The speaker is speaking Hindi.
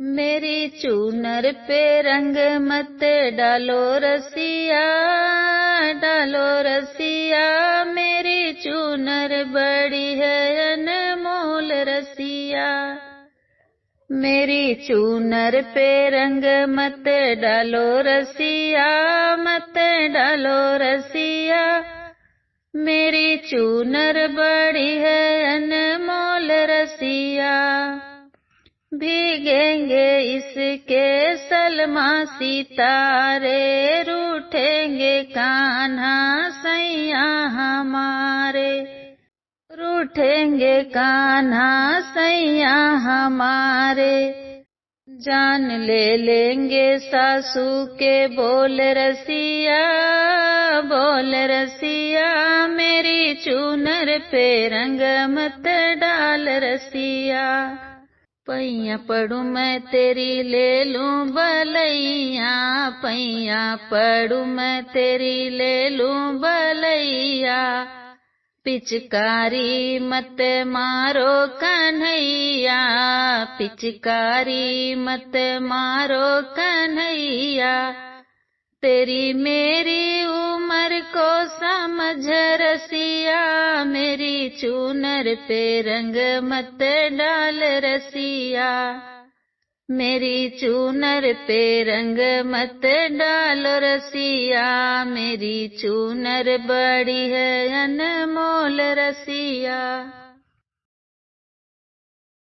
मेरी चूनर पे रंग मत डालो रसिया, डालो रसिया। मेरी चूनर बड़ी है अनमोल रसिया। मेरी चूनर पे रंग मत डालो रसिया, मत डालो रसिया। मेरी चूनर बड़ी है अनमोल रसिया। भीगेंगे इसके सलमा सितारे, रूठेंगे कान्हा सैया हमारे, रूठेंगे कान्हा सैया हमारे। जान ले लेंगे सासू के बोल रसिया, बोल रसिया। मेरी चूनर पे रंग मत डाल रसिया। पैया पड़ू मैं तेरी ले लूं बलैया, पैया पड़ू मैं तेरी ले लूं बलैया। पिचकारी मत मारो कन्हैया, पिचकारी मत मारो कन्हैया। तेरी मेरी उम्र को समझ रसिया, मेरी चूनर पे रंग मत डाल रसिया। मेरी चूनर पे रंग मत डालो रसिया। मेरी चूनर बड़ी है अनमोल रसिया।